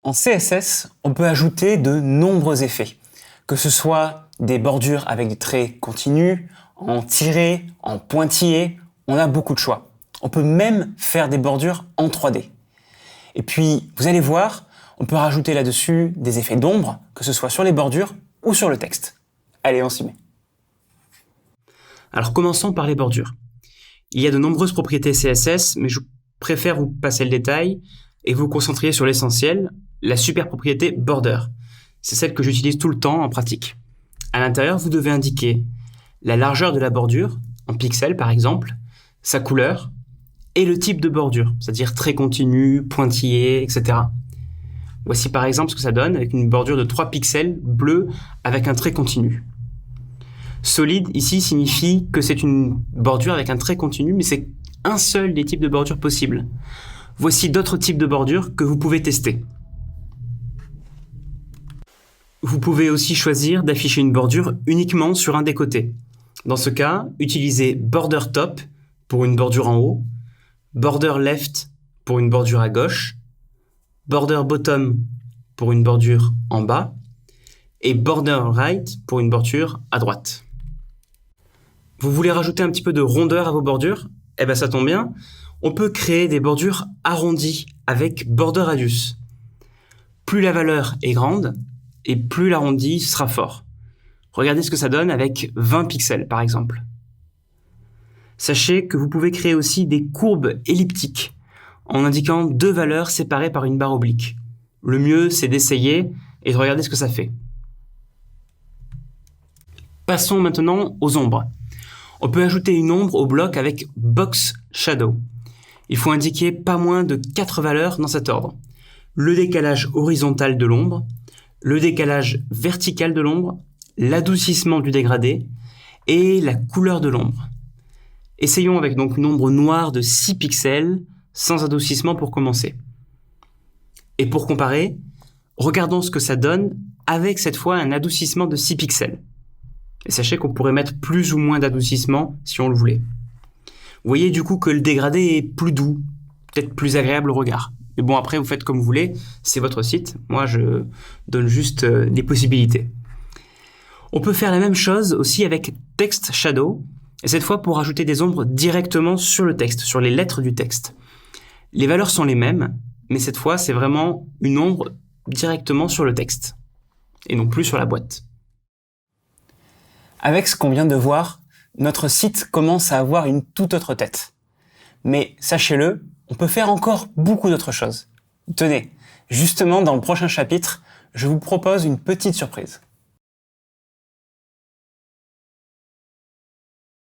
En CSS, on peut ajouter de nombreux effets, que ce soit des bordures avec des traits continus, en tiré, en pointillé, on a beaucoup de choix. On peut même faire des bordures en 3D. Et puis, vous allez voir, on peut rajouter là-dessus des effets d'ombre, que ce soit sur les bordures ou sur le texte. Allez, on s'y met. Alors commençons par les bordures. Il y a de nombreuses propriétés CSS, mais je préfère vous passer le détail et vous concentrer sur l'essentiel, la super propriété border. C'est celle que j'utilise tout le temps en pratique. À l'intérieur, vous devez indiquer la largeur de la bordure, en pixels par exemple, sa couleur, et le type de bordure, c'est-à-dire trait continu, pointillé, etc. Voici par exemple ce que ça donne avec une bordure de 3 pixels bleu avec un trait continu. Solide, ici, signifie que c'est une bordure avec un trait continu, mais c'est un seul des types de bordures possibles. Voici d'autres types de bordures que vous pouvez tester. Vous pouvez aussi choisir d'afficher une bordure uniquement sur un des côtés. Dans ce cas, utilisez Border Top pour une bordure en haut, Border Left pour une bordure à gauche, Border Bottom pour une bordure en bas et Border Right pour une bordure à droite. Vous voulez rajouter un petit peu de rondeur à vos bordures? Eh bien ça tombe bien, on peut créer des bordures arrondies avec Border Radius. Plus la valeur est grande et plus l'arrondi sera fort. Regardez ce que ça donne avec 20 pixels par exemple. Sachez que vous pouvez créer aussi des courbes elliptiques en indiquant deux valeurs séparées par une barre oblique. Le mieux, c'est d'essayer et de regarder ce que ça fait. Passons maintenant aux ombres. On peut ajouter une ombre au bloc avec Box Shadow. Il faut indiquer pas moins de 4 valeurs dans cet ordre. Le décalage horizontal de l'ombre, le décalage vertical de l'ombre, l'adoucissement du dégradé et la couleur de l'ombre. Essayons avec donc une ombre noire de 6 pixels, sans adoucissement pour commencer. Et pour comparer, regardons ce que ça donne avec cette fois un adoucissement de 6 pixels. Et sachez qu'on pourrait mettre plus ou moins d'adoucissement si on le voulait. Vous voyez du coup que le dégradé est plus doux, peut-être plus agréable au regard. Mais bon, après, vous faites comme vous voulez, c'est votre site. Moi, je donne juste des possibilités. On peut faire la même chose aussi avec Text Shadow, et cette fois pour ajouter des ombres directement sur le texte, sur les lettres du texte. Les valeurs sont les mêmes, mais cette fois, c'est vraiment une ombre directement sur le texte, et non plus sur la boîte. Avec ce qu'on vient de voir, notre site commence à avoir une toute autre tête. Mais sachez-le, on peut faire encore beaucoup d'autres choses. Tenez, justement dans le prochain chapitre, je vous propose une petite surprise.